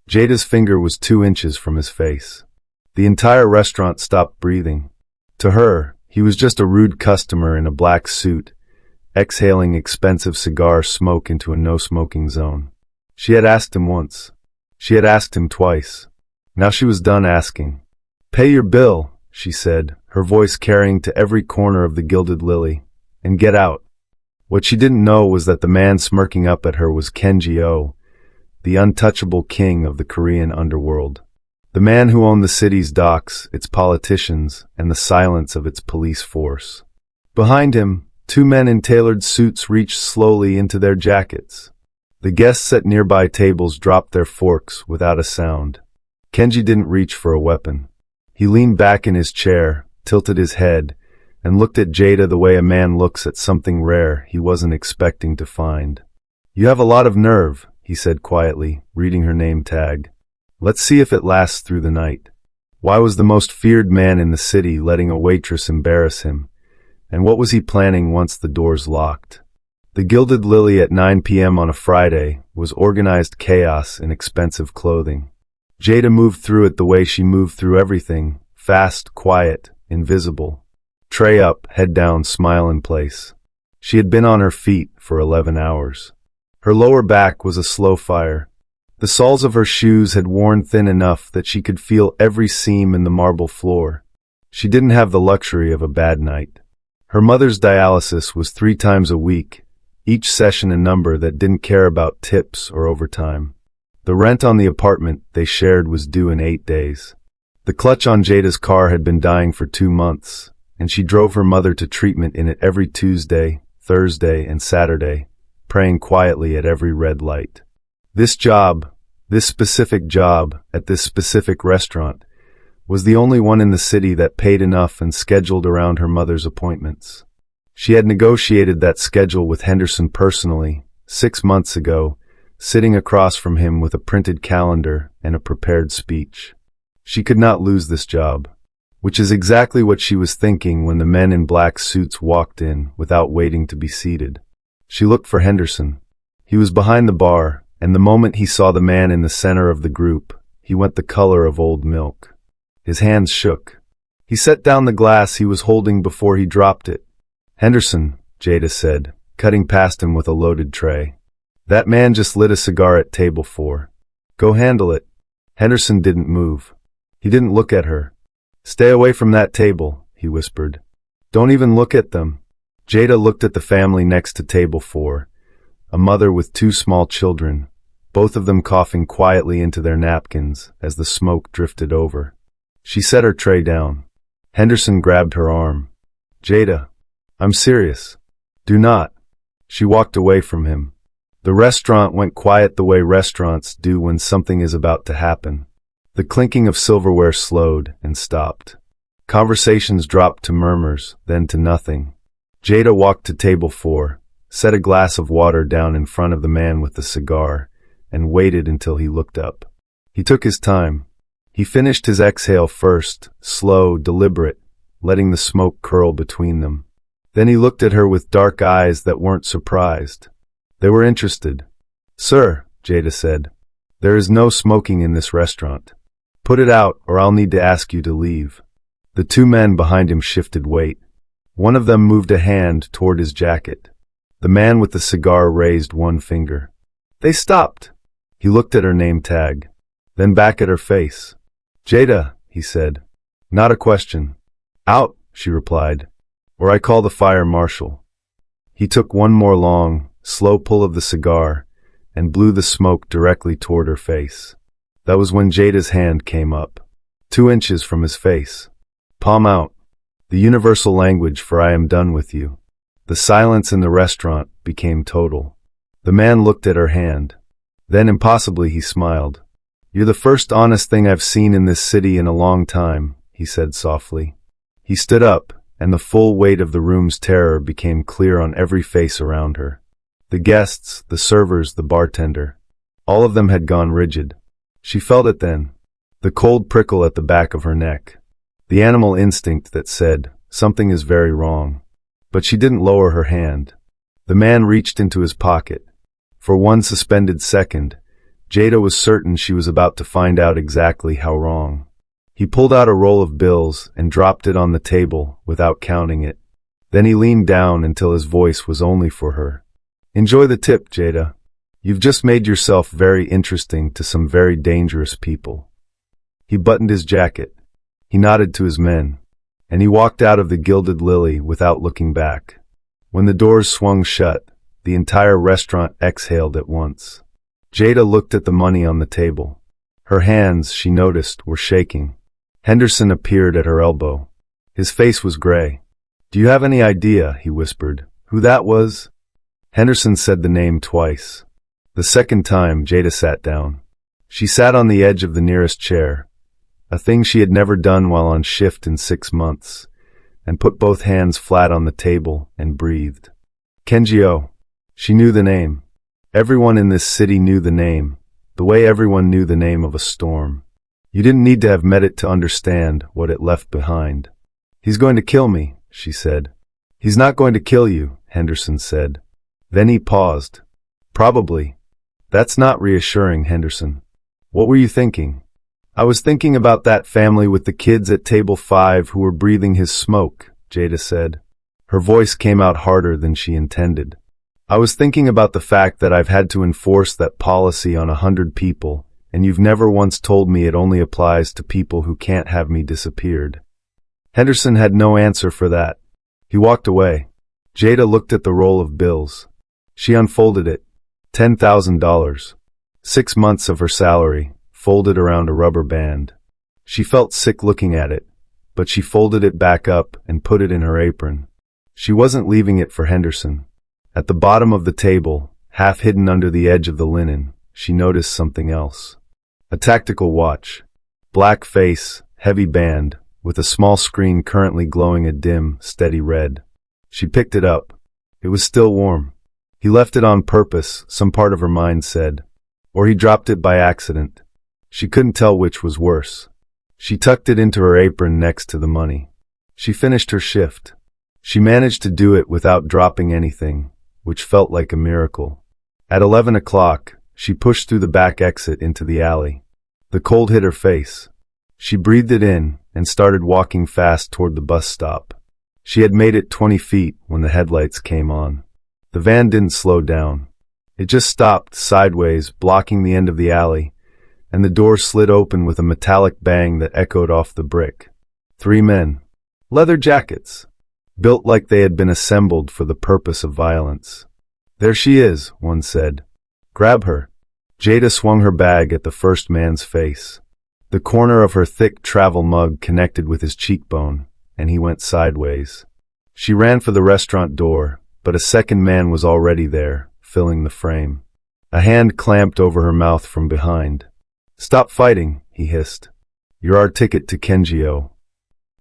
Jada's finger was 2 inches from his face. The entire restaurant stopped breathing. To her, he was just a rude customer in a black suit, exhaling expensive cigar smoke into a no-smoking zone. She had asked him once. She had asked him twice. Now she was done asking. "Pay your bill," she said, her voice carrying to every corner of the Gilded Lily, "and get out." What she didn't know was that the man smirking up at her was Kenji-Oh, the untouchable king of the Korean underworld. The man who owned the city's docks, its politicians, and the silence of its police force. Behind him, 2 men in tailored suits reached slowly into their jackets. The guests at nearby tables dropped their forks without a sound. Kenji didn't reach for a weapon. He leaned back in his chair, tilted his head, and looked at Jada the way a man looks at something rare he wasn't expecting to find. "You have a lot of nerve," he said quietly, reading her name tag. "Let's see if it lasts through the night." Why was the most feared man in the city letting a waitress embarrass him? And what was he planning once the doors locked? The Gilded Lily at 9 p.m. on a Friday was organized chaos in expensive clothing. Jada moved through it the way she moved through everything, fast, quiet, invisible. Tray up, head down, smile in place. She had been on her feet for 11 hours. Her lower back was a slow fire. The soles of her shoes had worn thin enough that she could feel every seam in the marble floor. She didn't have the luxury of a bad night. Her mother's dialysis was 3 times a week, each session a number that didn't care about tips or overtime. The rent on the apartment they shared was due in 8 days. The clutch on Jada's car had been dying for 2 months, and she drove her mother to treatment in it every Tuesday, Thursday, and Saturday, praying quietly at every red light. This specific job, at this specific restaurant, was the only one in the city that paid enough and scheduled around her mother's appointments. She had negotiated that schedule with Henderson personally, 6 months ago, sitting across from him with a printed calendar and a prepared speech. She could not lose this job, which is exactly what she was thinking when the men in black suits walked in without waiting to be seated. She looked for Henderson. He was behind the bar, and the moment he saw the man in the center of the group, he went the color of old milk. His hands shook. He set down the glass he was holding before he dropped it. "Henderson," Jada said, cutting past him with a loaded tray. "That man just lit a cigar at table 4. Go handle it." Henderson didn't move. He didn't look at her. "Stay away from that table," he whispered. "Don't even look at them." Jada looked at the family next to table 4, a mother with 2 small children, both of them coughing quietly into their napkins as the smoke drifted over. She set her tray down. Henderson grabbed her arm. "Jada, I'm serious. Do not." She walked away from him. The restaurant went quiet the way restaurants do when something is about to happen. The clinking of silverware slowed and stopped. Conversations dropped to murmurs, then to nothing. Jada walked to table 4, set a glass of water down in front of the man with the cigar, and waited until he looked up. He took his time. He finished his exhale first, slow, deliberate, letting the smoke curl between them. Then he looked at her with dark eyes that weren't surprised. They were interested. "Sir," Jada said, "there is no smoking in this restaurant. Put it out, or I'll need to ask you to leave." The 2 men behind him shifted weight. One of them moved a hand toward his jacket. The man with the cigar raised one finger. They stopped. He looked at her name tag, then back at her face. "Jada," he said. "Not a question." "Out," she replied, "or I call the fire marshal." He took one more long, slow pull of the cigar and blew the smoke directly toward her face. That was when Jada's hand came up, 2 inches from his face. Palm out. The universal language for "I am done with you." The silence in the restaurant became total. The man looked at her hand. Then impossibly he smiled. "You're the first honest thing I've seen in this city in a long time," he said softly. He stood up, and the full weight of the room's terror became clear on every face around her. The guests, the servers, the bartender. All of them had gone rigid. She felt it then. The cold prickle at the back of her neck. The animal instinct that said, something is very wrong. But she didn't lower her hand. The man reached into his pocket. For one suspended second, Jada was certain she was about to find out exactly how wrong. He pulled out a roll of bills and dropped it on the table without counting it. Then he leaned down until his voice was only for her. "Enjoy the tip, Jada. You've just made yourself very interesting to some very dangerous people." He buttoned his jacket. He nodded to his men, and he walked out of the Gilded Lily without looking back. When the doors swung shut, the entire restaurant exhaled at once. Jada looked at the money on the table. Her hands, she noticed, were shaking. Henderson appeared at her elbow. His face was gray. "Do you have any idea," he whispered, "who that was?" Henderson said the name twice. The second time, Jada sat down. She sat on the edge of the nearest chair, a thing she had never done while on shift in 6 months, and put both hands flat on the table and breathed. Kenji-O. She knew the name. Everyone in this city knew the name, the way everyone knew the name of a storm. You didn't need to have met it to understand what it left behind. "He's going to kill me," she said. "He's not going to kill you," Henderson said. Then he paused. "Probably. That's not reassuring, Henderson. What were you thinking?" "I was thinking about that family with the kids at table 5 who were breathing his smoke," Jada said. Her voice came out harder than she intended. "I was thinking about the fact that I've had to enforce that policy on 100 people, and you've never once told me it only applies to people who can't have me disappeared." Henderson had no answer for that. He walked away. Jada looked at the roll of bills. She unfolded it. $10,000. 6 months of her salary, folded around a rubber band. She felt sick looking at it, but she folded it back up and put it in her apron. She wasn't leaving it for Henderson. At the bottom of the table, half hidden under the edge of the linen, she noticed something else. A tactical watch. Black face, heavy band, with a small screen currently glowing a dim, steady red. She picked it up. It was still warm. He left it on purpose, some part of her mind said. Or he dropped it by accident. She couldn't tell which was worse. She tucked it into her apron next to the money. She finished her shift. She managed to do it without dropping anything, which felt like a miracle. At 11 o'clock, she pushed through the back exit into the alley. The cold hit her face. She breathed it in and started walking fast toward the bus stop. She had made it 20 feet when the headlights came on. The van didn't slow down. It just stopped sideways, blocking the end of the alley, and the door slid open with a metallic bang that echoed off the brick. 3 men. Leather jackets. Built like they had been assembled for the purpose of violence. "There she is," one said. "Grab her." Jada swung her bag at the first man's face. The corner of her thick travel mug connected with his cheekbone, and he went sideways. She ran for the restaurant door, but a second man was already there, filling the frame. A hand clamped over her mouth from behind. "Stop fighting," he hissed. "You're our ticket to Kenji-O."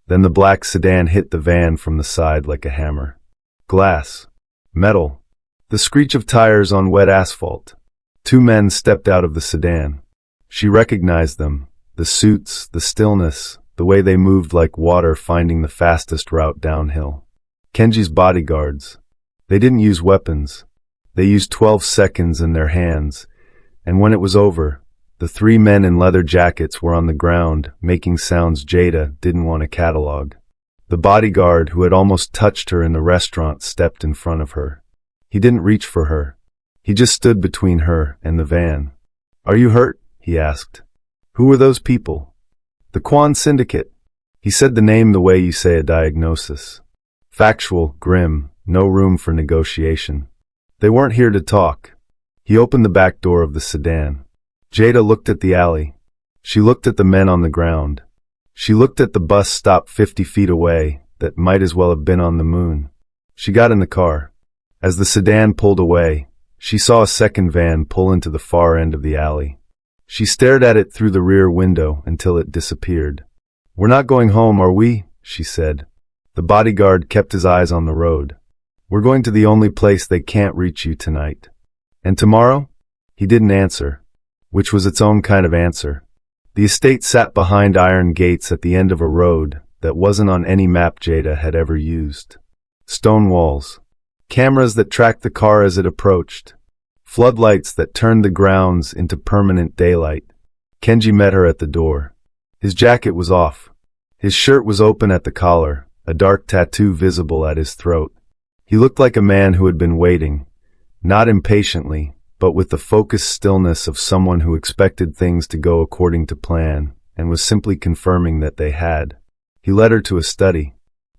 Then the black sedan hit the van from the side like a hammer. Glass. Metal. The screech of tires on wet asphalt. 2 men stepped out of the sedan. She recognized them. The suits, the stillness, the way they moved like water finding the fastest route downhill. Kenji's bodyguards. They didn't use weapons. They used 12 seconds in their hands, and when it was over, the 3 men in leather jackets were on the ground, making sounds Jada didn't want to catalog. The bodyguard who had almost touched her in the restaurant stepped in front of her. He didn't reach for her. He just stood between her and the van. "Are you hurt?" he asked. "Who were those people?" "The Quan Syndicate." He said the name the way you say a diagnosis. Factual, grim, no room for negotiation. They weren't here to talk. He opened the back door of the sedan. Jada looked at the alley. She looked at the men on the ground. She looked at the bus stop 50 feet away that might as well have been on the moon. She got in the car. As the sedan pulled away, she saw a second van pull into the far end of the alley. She stared at it through the rear window until it disappeared. "We're not going home, are we?" she said. The bodyguard kept his eyes on the road. "We're going to the only place they can't reach you tonight." "And tomorrow?" He didn't answer, which was its own kind of answer. The estate sat behind iron gates at the end of a road that wasn't on any map Jada had ever used. Stone walls. Cameras that tracked the car as it approached. floodlights that turned the grounds into permanent daylight. Kenji met her at the door. His jacket was off. His shirt was open at the collar, a dark tattoo visible at his throat. He looked like a man who had been waiting, not impatiently, but with the focused stillness of someone who expected things to go according to plan, and was simply confirming that they had. He led her to a study.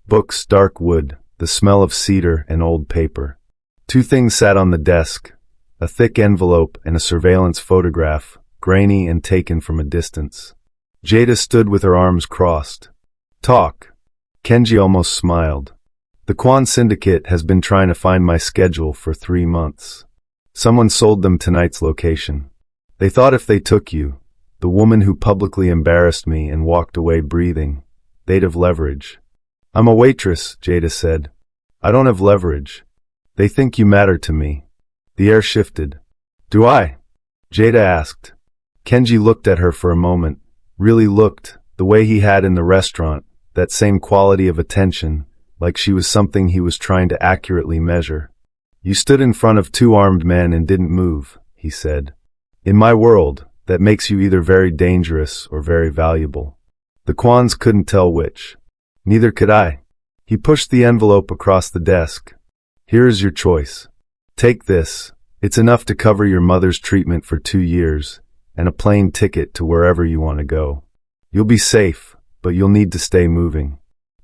Books, dark wood, the smell of cedar and old paper. Two things sat on the desk, a thick envelope and a surveillance photograph, grainy and taken from a distance. Jada stood with her arms crossed. Talk. Kenji almost smiled. The Quan Syndicate has been trying to find my schedule for 3 months. Someone sold them tonight's location. They thought if they took you, the woman who publicly embarrassed me and walked away breathing, they'd have leverage. I'm a waitress, Jada said. I don't have leverage. They think you matter to me. The air shifted. Do I? Jada asked. Kenji looked at her for a moment, really looked, the way he had in the restaurant, that same quality of attention, like she was something he was trying to accurately measure. You stood in front of 2 armed men and didn't move, he said. In my world, that makes you either very dangerous or very valuable. The Quans couldn't tell which. Neither could I. He pushed the envelope across the desk. Here is your choice. Take this. It's enough to cover your mother's treatment for 2 years, and a plane ticket to wherever you want to go. You'll be safe, but you'll need to stay moving.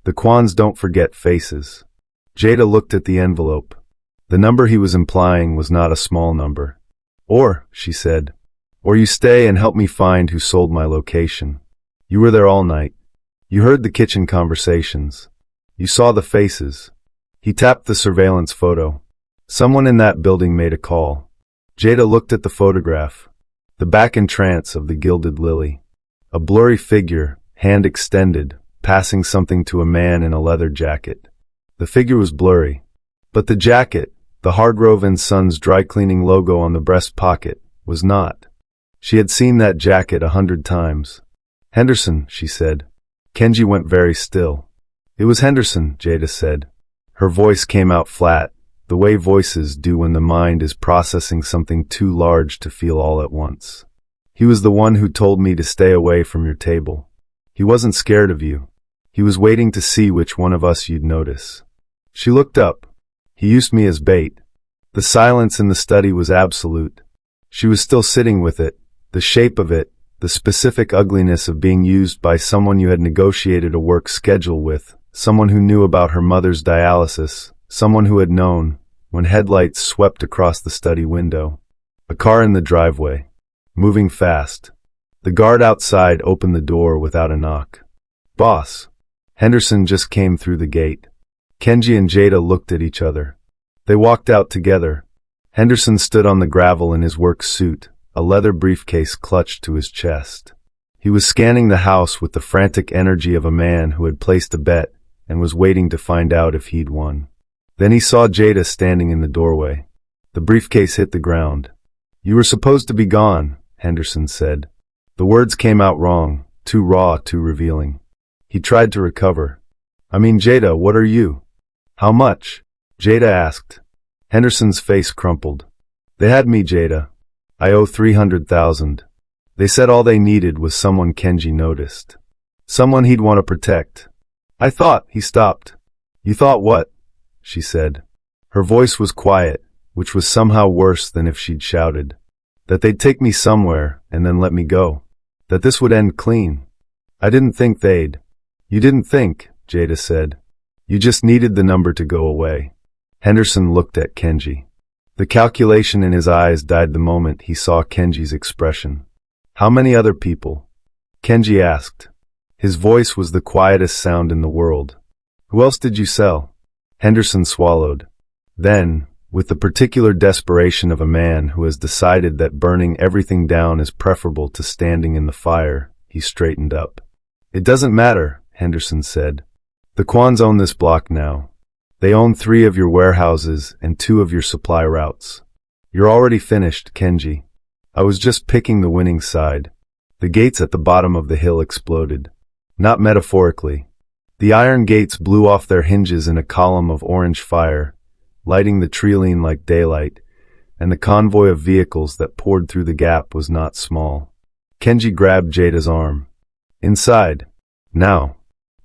The Quans don't forget faces. Jada looked at the envelope. The number he was implying was not a small number. Or, she said, or you stay and help me find who sold my location. You were there all night. You heard the kitchen conversations. You saw the faces. He tapped the surveillance photo. Someone in that building made a call. Jada looked at the photograph. The back entrance of the gilded lily. A blurry figure, hand extended, passing something to a man in a leather jacket. The figure was blurry. But the jacket, the Hargrove & Sons dry cleaning logo on the breast pocket, was not. She had seen that jacket 100 times. Henderson, she said. Kenji went very still. It was Henderson, Jada said. Her voice came out flat, the way voices do when the mind is processing something too large to feel all at once. He was the one who told me to stay away from your table. He wasn't scared of you. He was waiting to see which one of us you'd notice. She looked up. He used me as bait. The silence in the study was absolute. She was still sitting with it, the shape of it, the specific ugliness of being used by someone you had negotiated a work schedule with, someone who knew about her mother's dialysis, someone who had known, when headlights swept across the study window. A car in the driveway, moving fast. The guard outside opened the door without a knock. Boss. Henderson just came through the gate. Kenji and Jada looked at each other. They walked out together. Henderson stood on the gravel in his work suit, a leather briefcase clutched to his chest. He was scanning the house with the frantic energy of a man who had placed a bet and was waiting to find out if he'd won. Then he saw Jada standing in the doorway. The briefcase hit the ground. You were supposed to be gone, Henderson said. The words came out wrong, too raw, too revealing. He tried to recover. I mean, Jada, what are you? How much? Jada asked. Henderson's face crumpled. They had me, Jada. I owe 300,000. They said all they needed was someone Kenji noticed. Someone he'd want to protect. I thought, he stopped. You thought what? She said. Her voice was quiet, which was somehow worse than if she'd shouted. That they'd take me somewhere and then let me go. That this would end clean. I didn't think they'd. You didn't think, Jada said. You just needed the number to go away. Henderson looked at Kenji. The calculation in his eyes died the moment he saw Kenji's expression. How many other people? Kenji asked. His voice was the quietest sound in the world. Who else did you sell? Henderson swallowed. Then, with the particular desperation of a man who has decided that burning everything down is preferable to standing in the fire, he straightened up. It doesn't matter, Henderson said. The Quans own this block now. They own 3 of your warehouses and 2 of your supply routes. You're already finished, Kenji. I was just picking the winning side. The gates at the bottom of the hill exploded. Not metaphorically. The iron gates blew off their hinges in a column of orange fire, lighting the treeline like daylight, and the convoy of vehicles that poured through the gap was not small. Kenji grabbed Jada's arm. Inside. Now.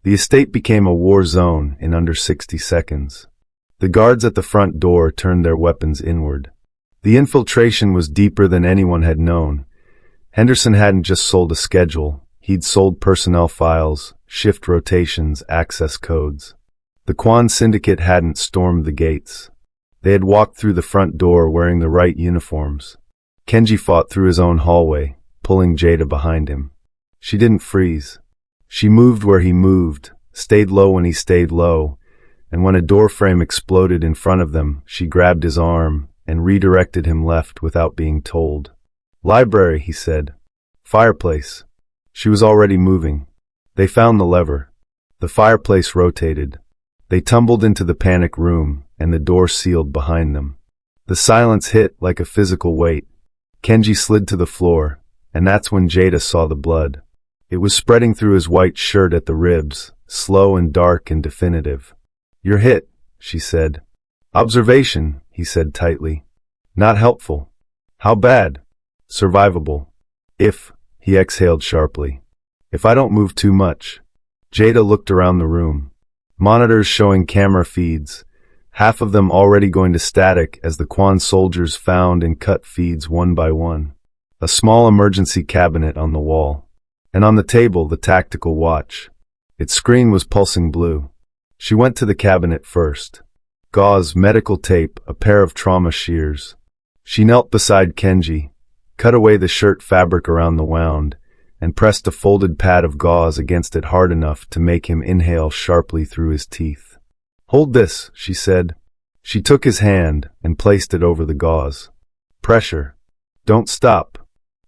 The estate became a war zone in under 60 seconds. The guards at the front door turned their weapons inward. The infiltration was deeper than anyone had known. Henderson hadn't just sold a schedule, he'd sold personnel files, shift rotations, access codes. The Quan Syndicate hadn't stormed the gates. They had walked through the front door wearing the right uniforms. Kenji fought through his own hallway, pulling Jada behind him. She didn't freeze. She moved where he moved, stayed low when he stayed low, and when a doorframe exploded in front of them, she grabbed his arm and redirected him left without being told. Library, he said. Fireplace. She was already moving. They found the lever. The fireplace rotated. They tumbled into the panic room, and the door sealed behind them. The silence hit like a physical weight. Kenji slid to the floor, and that's when Jada saw the blood. It was spreading through his white shirt at the ribs, slow and dark and definitive. You're hit, she said. Observation, he said tightly. Not helpful. How bad? Survivable. If, he exhaled sharply. If I don't move too much. Jada looked around the room. Monitors showing camera feeds, half of them already going to static as the Quan soldiers found and cut feeds one by one. A small emergency cabinet on the wall. And on the table, the tactical watch. Its screen was pulsing blue. She went to the cabinet first. Gauze, medical tape, a pair of trauma shears. She knelt beside Kenji, cut away the shirt fabric around the wound, and pressed a folded pad of gauze against it hard enough to make him inhale sharply through his teeth. Hold this, she said. She took his hand and placed it over the gauze. Pressure. Don't stop.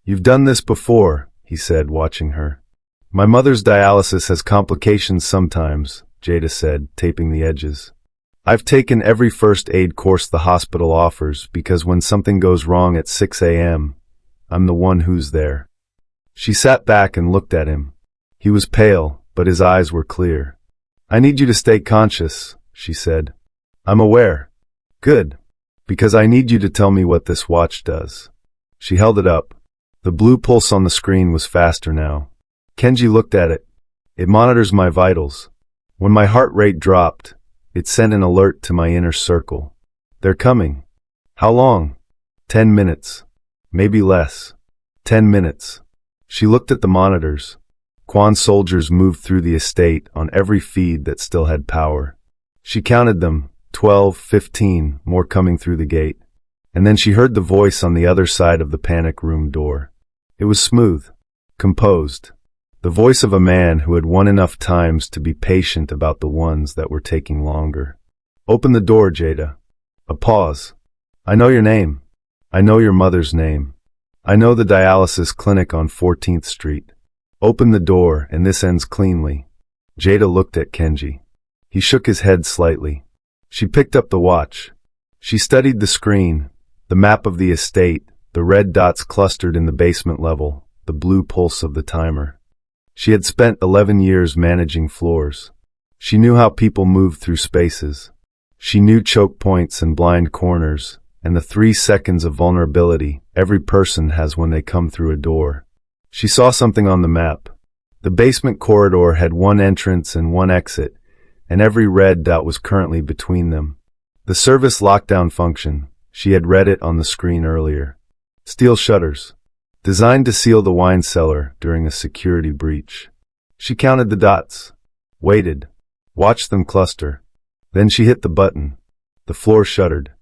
You've done this before, he said, watching her. My mother's dialysis has complications sometimes, Jada said, taping the edges. I've taken every first aid course the hospital offers because when something goes wrong at 6 a.m., I'm the one who's there. She sat back and looked at him. He was pale, but his eyes were clear. I need you to stay conscious, she said. I'm aware. Good. Because I need you to tell me what this watch does. She held it up. The blue pulse on the screen was faster now. Kenji looked at it. It monitors my vitals. When my heart rate dropped, it sent an alert to my inner circle. They're coming. How long? 10 minutes. Maybe less. 10 minutes. She looked at the monitors. Quan soldiers moved through the estate on every feed that still had power. She counted them, 12, 15, more coming through the gate. And then she heard the voice on the other side of the panic room door. It was smooth, composed. The voice of a man who had won enough times to be patient about the ones that were taking longer. Open the door, Jada. A pause. I know your name. I know your mother's name. I know the dialysis clinic on 14th Street. Open the door, and this ends cleanly. Jada looked at Kenji. He shook his head slightly. She picked up the watch. She studied the screen, the map of the estate, the red dots clustered in the basement level, the blue pulse of the timer. She had spent 11 years managing floors. She knew how people moved through spaces. She knew choke points and blind corners, and the 3 seconds of vulnerability every person has when they come through a door. She saw something on the map. The basement corridor had one entrance and one exit, and every red dot was currently between them. The service lockdown function, she had read it on the screen earlier. Steel shutters, designed to seal the wine cellar during a security breach. She counted the dots, waited, watched them cluster. Then she hit the button. The floor shuddered.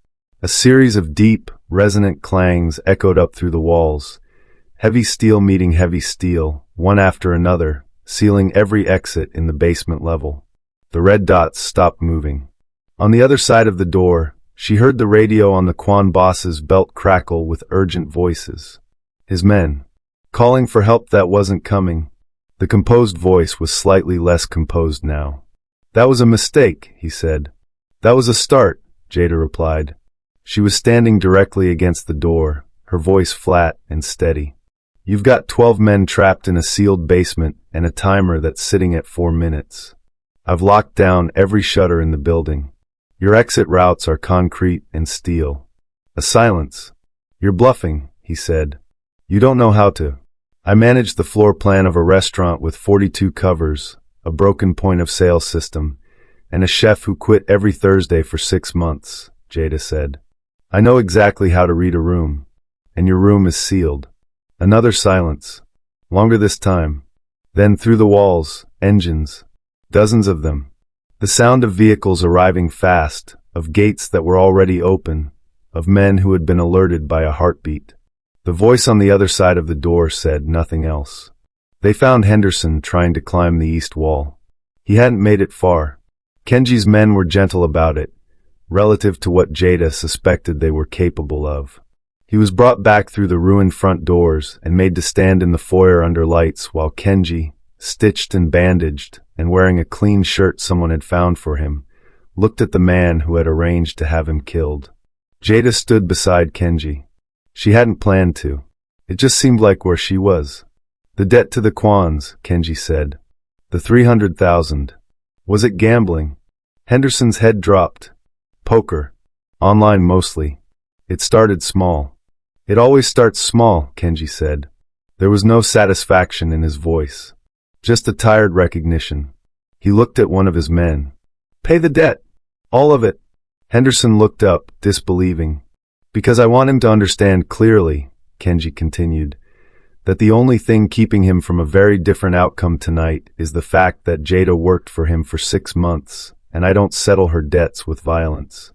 A series of deep, resonant clangs echoed up through the walls. Heavy steel meeting heavy steel, one after another, sealing every exit in the basement level. The red dots stopped moving. On the other side of the door, she heard the radio on the Quan boss's belt crackle with urgent voices. His men, calling for help that wasn't coming. The composed voice was slightly less composed now. That was a mistake, he said. That was a start, Jada replied. She was standing directly against the door, her voice flat and steady. You've got 12 men trapped in a sealed basement and a timer that's sitting at 4 minutes. I've locked down every shutter in the building. Your exit routes are concrete and steel. A silence. You're bluffing, he said. You don't know how to. I managed the floor plan of a restaurant with 42 covers, a broken point of sale system, and a chef who quit every Thursday for 6 months, Jada said. I know exactly how to read a room. And your room is sealed. Another silence. Longer this time. Then through the walls, engines. Dozens of them. The sound of vehicles arriving fast, of gates that were already open, of men who had been alerted by a heartbeat. The voice on the other side of the door said nothing else. They found Henderson trying to climb the east wall. He hadn't made it far. Kenji's men were gentle about it, relative to what Jada suspected they were capable of. He was brought back through the ruined front doors and made to stand in the foyer under lights while Kenji, stitched and bandaged and wearing a clean shirt someone had found for him, looked at the man who had arranged to have him killed. Jada stood beside Kenji. She hadn't planned to. It just seemed like where she was. The debt to the Kwans, Kenji said. The 300,000. Was it gambling? Henderson's head dropped. Poker. Online mostly. It started small. It always starts small, Kenji said. There was no satisfaction in his voice. Just a tired recognition. He looked at one of his men. Pay the debt. All of it. Henderson looked up, disbelieving. Because I want him to understand clearly, Kenji continued, that the only thing keeping him from a very different outcome tonight is the fact that Jada worked for him for 6 months, and I don't settle her debts with violence.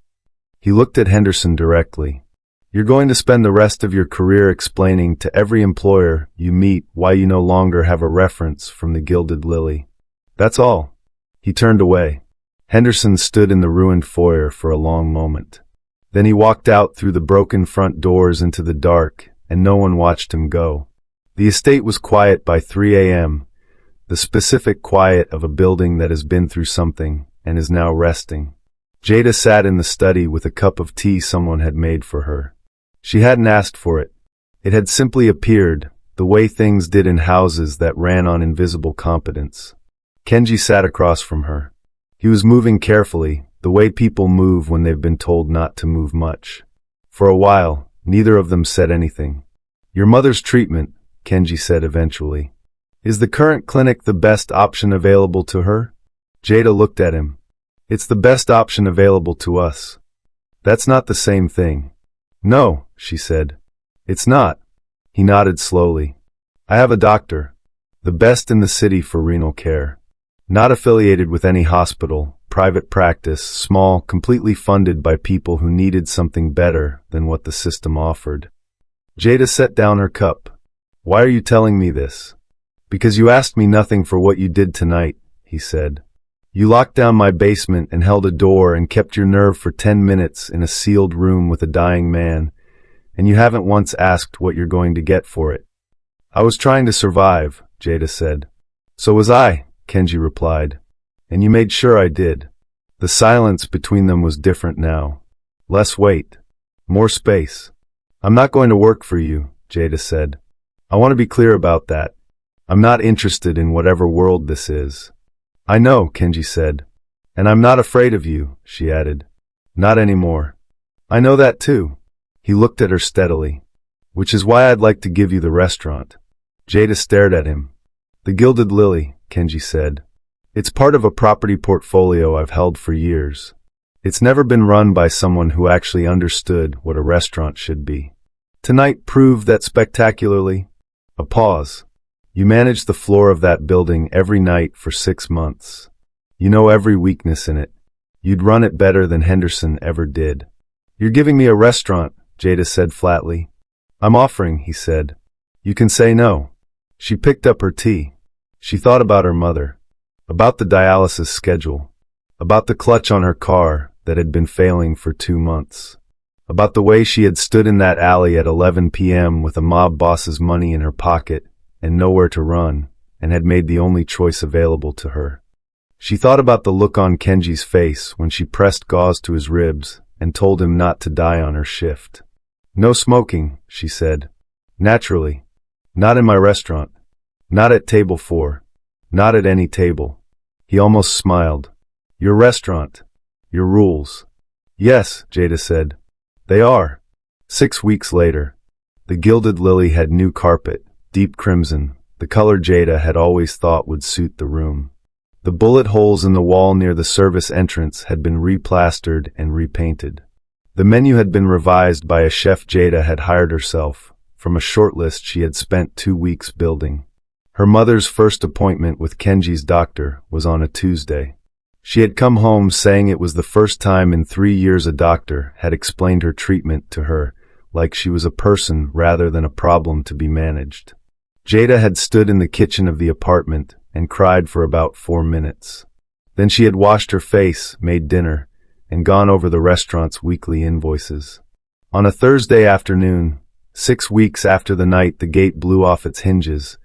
He looked at Henderson directly. You're going to spend the rest of your career explaining to every employer you meet why you no longer have a reference from the Gilded Lily. That's all. He turned away. Henderson stood in the ruined foyer for a long moment. Then he walked out through the broken front doors into the dark, and no one watched him go. The estate was quiet by 3 a.m., the specific quiet of a building that has been through something and is now resting. Jada sat in the study with a cup of tea someone had made for her. She hadn't asked for it. It had simply appeared, the way things did in houses that ran on invisible competence. Kenji sat across from her. He was moving carefully, the way people move when they've been told not to move much. For a while, neither of them said anything. Your mother's treatment, Kenji said eventually. Is the current clinic the best option available to her? Jada looked at him. It's the best option available to us. That's not the same thing. No, she said. It's not. He nodded slowly. I have a doctor. The best in the city for renal care. Not affiliated with any hospital, private practice, small, completely funded by people who needed something better than what the system offered. Jada set down her cup. Why are you telling me this? Because you asked me nothing for what you did tonight, he said. You locked down my basement and held a door and kept your nerve for 10 minutes in a sealed room with a dying man, and you haven't once asked what you're going to get for it. I was trying to survive, Jada said. So was I, Kenji replied. And you made sure I did. The silence between them was different now. Less weight. More space. I'm not going to work for you, Jada said. I want to be clear about that. I'm not interested in whatever world this is. I know, Kenji said. And I'm not afraid of you, she added. Not anymore. I know that too. He looked at her steadily. Which is why I'd like to give you the restaurant. Jada stared at him. The Gilded Lily, Kenji said. It's part of a property portfolio I've held for years. It's never been run by someone who actually understood what a restaurant should be. Tonight proved that spectacularly. A pause. You managed the floor of that building every night for 6 months. You know every weakness in it. You'd run it better than Henderson ever did. You're giving me a restaurant, Jada said flatly. I'm offering, he said. You can say no. She picked up her tea. She thought about her mother, about the dialysis schedule, about the clutch on her car that had been failing for 2 months, about the way she had stood in that alley at 11 p.m. with a mob boss's money in her pocket and nowhere to run, and had made the only choice available to her. She thought about the look on Kenji's face when she pressed gauze to his ribs and told him not to die on her shift. No smoking, she said. Naturally. Not in my restaurant. Not at table 4. Not at any table. He almost smiled. Your restaurant. Your rules. Yes, Jada said. They are. 6 weeks later, the gilded lily had new carpet, deep crimson, the color Jada had always thought would suit the room. The bullet holes in the wall near the service entrance had been replastered and repainted. The menu had been revised by a chef Jada had hired herself, from a shortlist she had spent 2 weeks building. Her mother's first appointment with Kenji's doctor was on a Tuesday. She had come home saying it was the first time in 3 years a doctor had explained her treatment to her like she was a person rather than a problem to be managed. Jada had stood in the kitchen of the apartment and cried for about 4 minutes. Then she had washed her face, made dinner, and gone over the restaurant's weekly invoices. On a Thursday afternoon, 6 weeks after the night the gate blew off its hinges,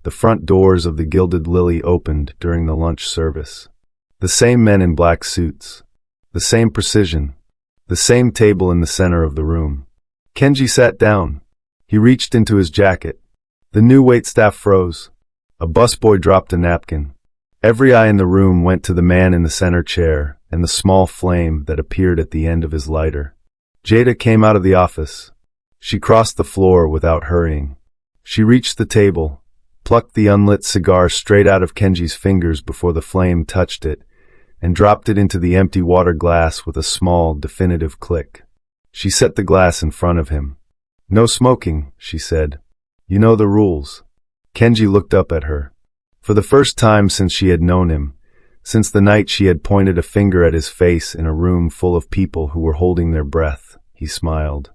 the front doors of the Gilded Lily opened during the lunch service. The same men in black suits. The same precision. The same table in the center of the room. Kenji sat down. He reached into his jacket. The new waitstaff froze. A busboy dropped a napkin. Every eye in the room went to the man in the center chair and the small flame that appeared at the end of his lighter. Jada came out of the office. She crossed the floor without hurrying. She reached the table, plucked the unlit cigar straight out of Kenji's fingers before the flame touched it, and dropped it into the empty water glass with a small, definitive click. She set the glass in front of him. "No smoking," she said. "You know the rules." Kenji looked up at her. For the first time since she had known him, since the night she had pointed a finger at his face in a room full of people who were holding their breath, he smiled.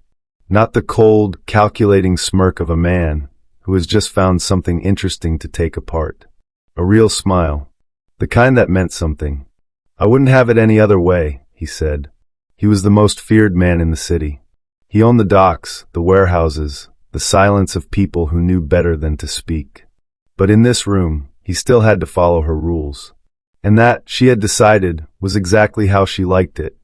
Not the cold, calculating smirk of a man who has just found something interesting to take apart. A real smile. The kind that meant something. "I wouldn't have it any other way," he said. He was the most feared man in the city. He owned the docks, the warehouses, the silence of people who knew better than to speak. But in this room, he still had to follow her rules. And that, she had decided, was exactly how she liked it.